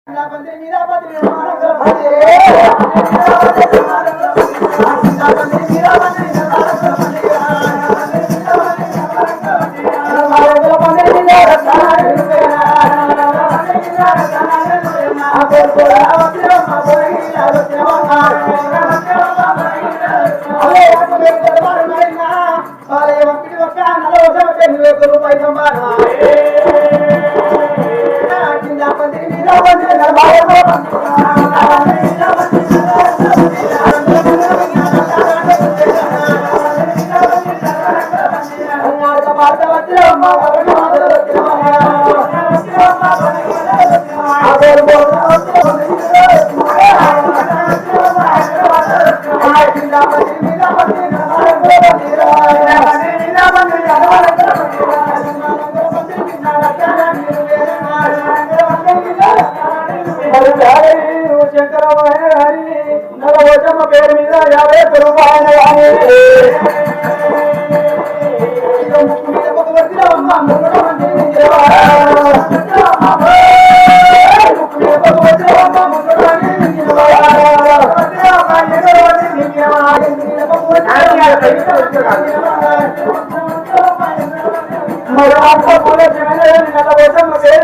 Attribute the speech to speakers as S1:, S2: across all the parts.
S1: పేరు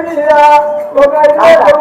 S1: మీద 50 రూపాయలు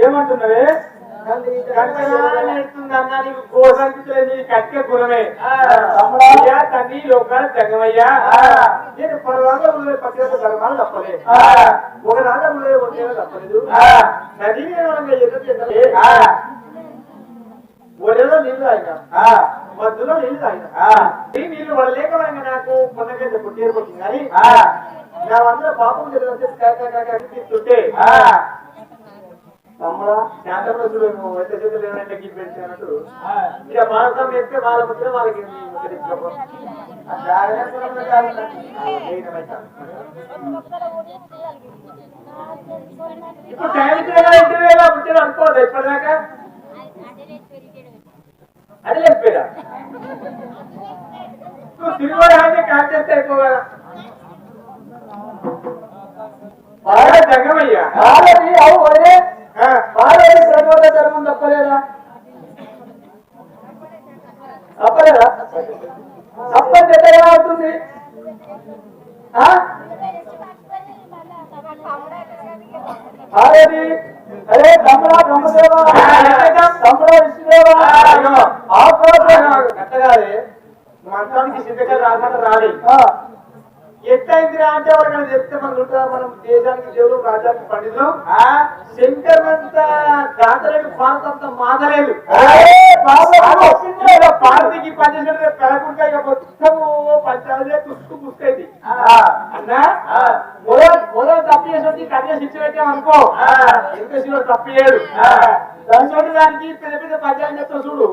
S1: ఏమంటున్నవే కట్టే గురమే తల్లి లోకాల జగమయ్యా నేను పరవాళ్ళ పక్కన ధర్మాలు తప్పలే ఒక రాజంలో ఒకే తప్పలేదు నది ఒరేలో నీళ్లు ఆయన మధ్యలో నీళ్లు ఆయన ఈ నీళ్లు వడలేక నాకు పొన్నకైతే పుట్టేరుకుంటుంది కానీ నా వందల పాపం తీసుకుంటే తమ్ముడా శాంతంలో చూడు ఎంత చేతులు ఏమైనా గిట్టు ఇక మానసం వేస్తే వాళ్ళ ముద్ర వాళ్ళకి ఇప్పుడు టైం పుట్టిన అనుకోవద్దు ఇప్పటిదాకా అది చెప్పారా నువ్వు తిరుగుడే కాల్ చేస్తే అయిపోగా బాగా జగమయ్యా అవు వరే ధర్మం తప్పలేదా తప్పలేదా సర్పంచ్ ఎట్లా అవుతుంది? అరే తమ్ముడా బ్రహ్మదేవా తమ్ముడా విష్ణుదేవా కట్టగాలి మంత్రానికి సిద్ధకలు రాకుండా రాలి ఎట్లయిందిరా అంటే ఎవరికైనా చెప్తే మనం దేశానికి దేవుడు రాజ్యానికి పండితులు శంకర్మంతా దాతలేదు భారత అంతా మాదలేదు భారతికి పనిచేసిన పెరగుంటా ఇక మొత్తము పంచాయతీ తుస్కు పుస్తైంది అన్నా మొదలు తప్పు చేసి కన్య శిక్ష పెట్టామనుకో ఇంకా తప్పు చేయడు దాని చోటు దానికి పెద్ద పెద్ద పంచాయతీ చెప్తా చూడు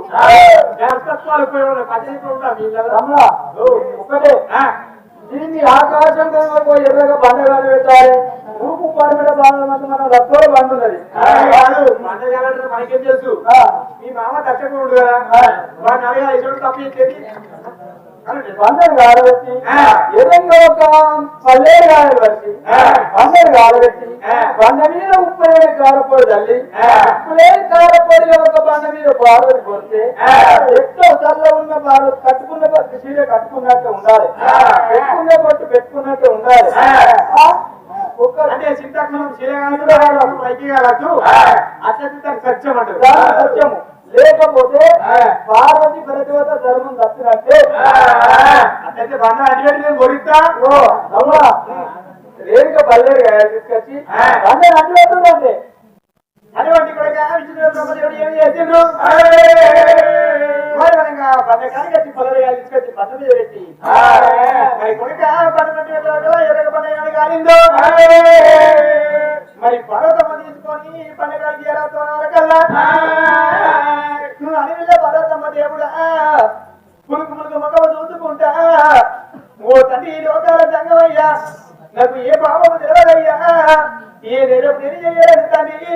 S1: తత్వాలు పోయి పంచాయతీ ఉంటా ఒకటే దీన్ని ఆకాశంగా ఎర్రగా బండగాలు పెట్టాలి ఊపు పడిపెట్ట బాగుంది మన రక్తంలో బండున్నది బండగాలంటే మనకేం తెలుసు మీ మామ తచ్చకూడదు కదా వాడిని అడగాలి చూడు తప్పు చేసేది బండలు కాలబెట్టి ఎదంగా ఒక పల్లెలు కాలబెట్టి బండలు కాలబెట్టి బండ మీద ఉప్పులేని కారపొడి తల్లి ఉప్పులేని కారపొడిలో ఒక బండ మీద పార్వతి కొడితే ఎట్లో చల్ల ఉన్న పార్వతి కట్టుకున్న పట్టు చీర కట్టుకున్నట్టు ఉండాలి పెట్టుకున్న పట్టు పెట్టుకున్నట్టు ఉండాలి అంటే చింతాక్షరం చీర పైకి కావచ్చు అత్యంత సత్యం అంటారు సత్యము లేకపోతే పార్వతి ప్రతివత ధర్మం తప్పినట్టే అట్లయితే బండ అడిగేది నేను కొరిస్తా అవునా రేణుక బల్లేరు తీసుకొచ్చి బండ అడ్డుపెట్టుందంటే అటువంటి కూడా బ్రహ్మదేవుడు ఏమి చేసిండు బండ కాడికి పల్లెలు తీసుకొచ్చి బండ మీద పెట్టి మరి కొడుక బండ ఎర్రగ బండ కాలిందో మరి పర్వతమ్మ తీసుకొని పండగలకి ఎలా తోనకల్లా నువ్వు అనివిల్ల పర్వతమ్మ దేవుడా పులుకు ములుగు మొగవ చూసుకుంటా ఓ తండ్రి లోకాల సంగమయ్యా నాకు ఏ పాపము తెలియదయ్యా ఏ నేరం నేను చెయ్యలేదు తండ్రి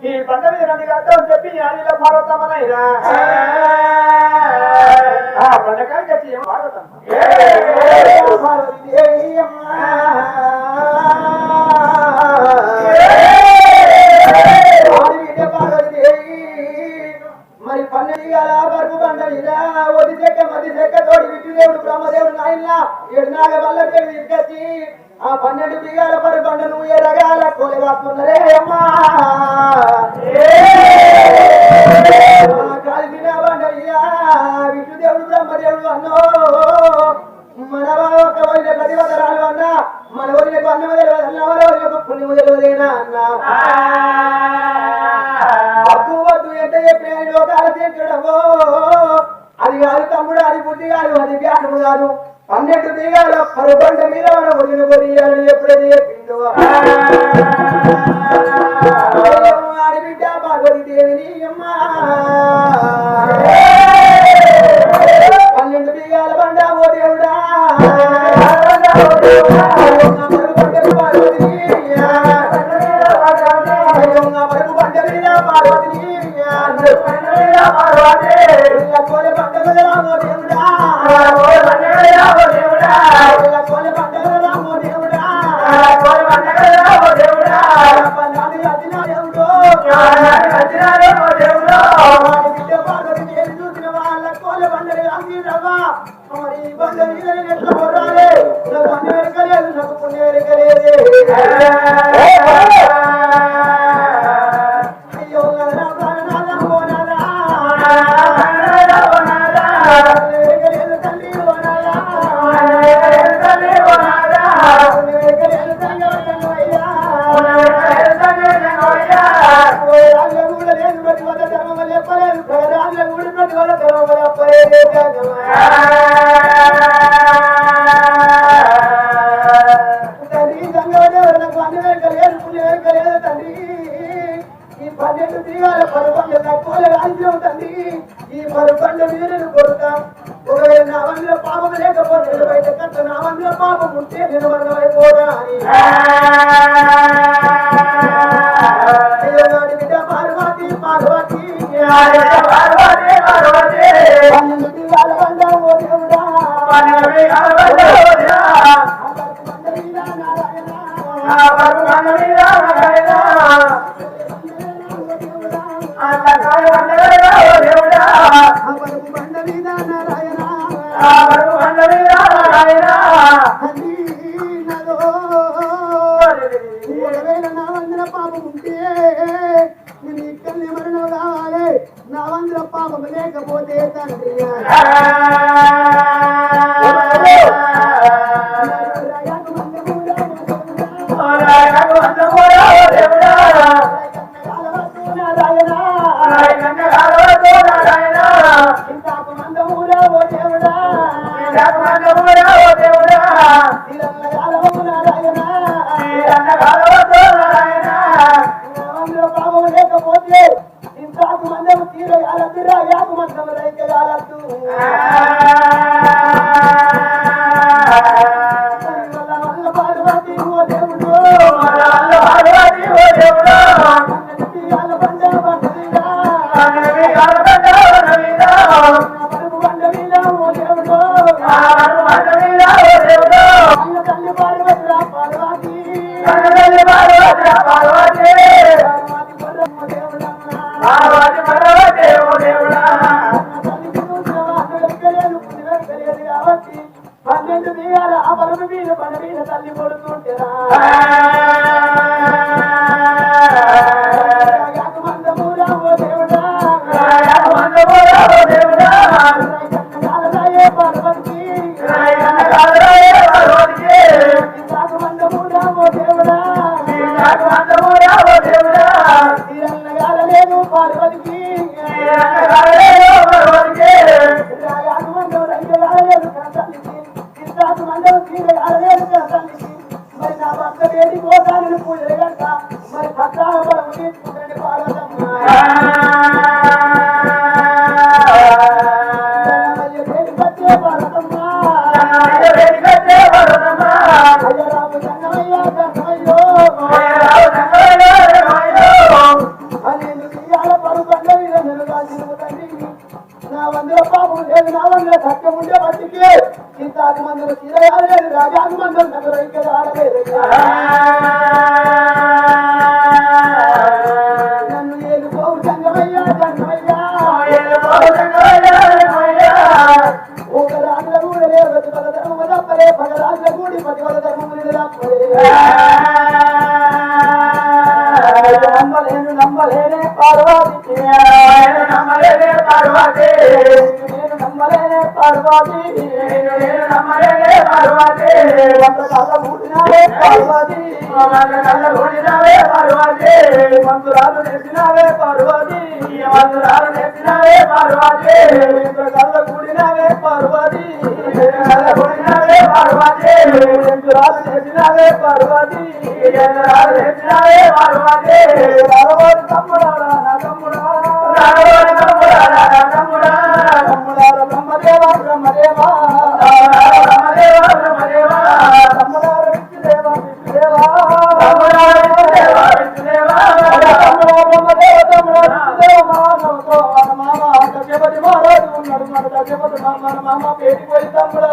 S1: ఈ పంట మీద నన్ను కట్టని చెప్పి అనిల పర్వతమ్మనైనా పండగలకి వచ్చి ఏం పర్వతమ్మ మరి పన్నెండు బరువు బండలిదా ఒది చెక్క మది చెక్క తోడి విష్ణుదేవుడు బ్రహ్మదేవుడు నాయన 7 నాగ వల్ల తీసుకొచ్చి ఆ 12 బిగాల పరి బండను ఎరగాల కొలగాస్తున్నరే అమ్మా కాలిసిన బండలియా విష్ణుదేవుడు బ్రహ్మదేవుడు అన్నో మన ఒక వదిన ప్రతివదరాలు అన్నా మన వదిలకు అన్నము తెలియదు అన్న మన వదిలకు పుణ్యము తెలియదేనా అన్నా వద్దు ఎంత చెప్పిన లోకాల తీర్చడమో అది కాదు తమ్ముడు అది బుద్ధి కాదు అది జ్ఞానము కాదు 12 దిగాల పరుబండ మీద మన వదిన కొనియాలని ఎప్పుడైతే చెప్పిందో ఆడి బిడ్డ పార్వతి దేవిని అమ్మా 12 దిగాల బండ ఓ దేవుడా నారాయణ నా వందర పాపం లేకపోతే తండ్రి లేకపోతే ఇంతకు మందము తీరగాలద్దురా యాకు మందము రైతగాలద్దు పార్వతి ఓ దేవుడు తల్లి పార్వతిరా పార్వతి పన్నెండు దిగాల ఆ పరమ మీద పడ మీద తల్లి కొడుతుంటారా మందమూరా ఓ దేవుడా పార్వతి మందమూరా ఓ దేవుడా తీరన్నగాలలేదు పార్వతికి మరి నా భర్త వేడి పోతానని పూజలు కట్ట మరి పత్రాల బలం తీసుకుంటే పార్వతమ్మ పార్వతమ్మ రాము జన్నమయ్యా జన్నమయ్యో నా వందల పాపం లేదు నా వందల సత్యం ఉండే బట్టికి ఇంతాది మందులు తీరగాలి లేదు రాజాది మందులు నగరు ఇంకా రాలేదు నన్ను ఏలుకోవు జంగమయ్యా జంగమయ్యా ఒక రాజుల కూడా లేదు పద ధర్మము తప్పలే పద రాజుల కూడి పది పద ధర్మము తప్పలే నమ్మలేనే పార్వతి నమ్మలేనే పార్వతి నమ్మలేనే పార్వతి నమ్మలేనే పార్వతి వంద కళ్ళ మూడినావే పార్వతి కళ్ళ మూడినావే పార్వతి మందురాలు నేర్చినావే పార్వతి మందురాలు నేర్చినావే పార్వతి కళ్ళ కూడినావే పార్వతి కళ్ళ కూడినావే పార్వతి మందురాలు నేర్చినావే పార్వతి మందురాలు నేర్చినావే పార్వతి రారవారి తమ్ముడా నా తమ్ముడా రారవారి తమ్ముడా నా తమ్ముడా తమ్ముడా బ్రహ్మదేవా బ్రహ్మదేవా బ్రహ్మదేవా బ్రహ్మదేవా తమ్ముడా విష్ణుదేవా విష్ణుదేవా తమ్ముడా విష్ణుదేవా విష్ణుదేవా తమ్ముడా బ్రహ్మదేవ తమ్ముడా విష్ణుదేవా మామ దశపతి మహారాజు ఉన్నాడు మన దశపతి మామ పేరుకి పోయి తమ్ముడా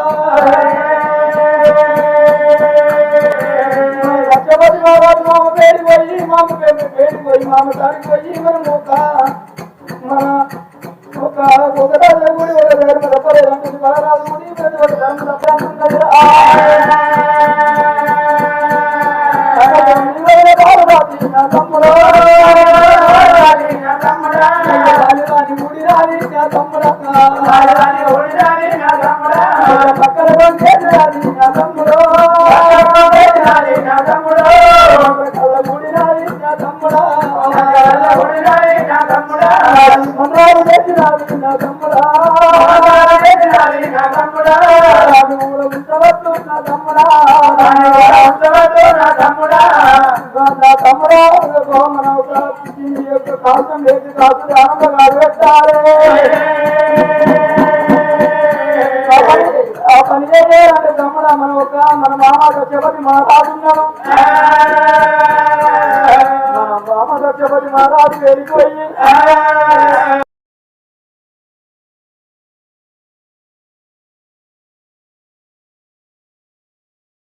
S1: దశపతి మహారాజు మామ పేరుకి పోయి మామ పేరుకి పోయి మామ తారికి పోయి మనం ఒక రాజు గుడి ఒక దగ్గర తప్పలేదంటే రాజు గుడి ఒక ధర్మ తప్పంటున్నది నా తమ్ముడు గుడి రాని నా తమ్ముడు పక్కన రాని నా తమ్ముడు నా తమ్ముడు గుడి రాని నా తమ్ముడు నా తమ్ముడా నా తమ్ముడా ఉంచవద్దు నా తమ్ముడా నా తమ్ముడా నా తమ్ముడా మన యొక్క కాసం వేసి కాసు ఆనందంగా పెట్టాలి ఆ పని చేయాలంటే తమ్ముడా మన మామ దశపతి మహారాజున్నాను మన మామ దశపతి మహారాజు వెళ్ళిపోయి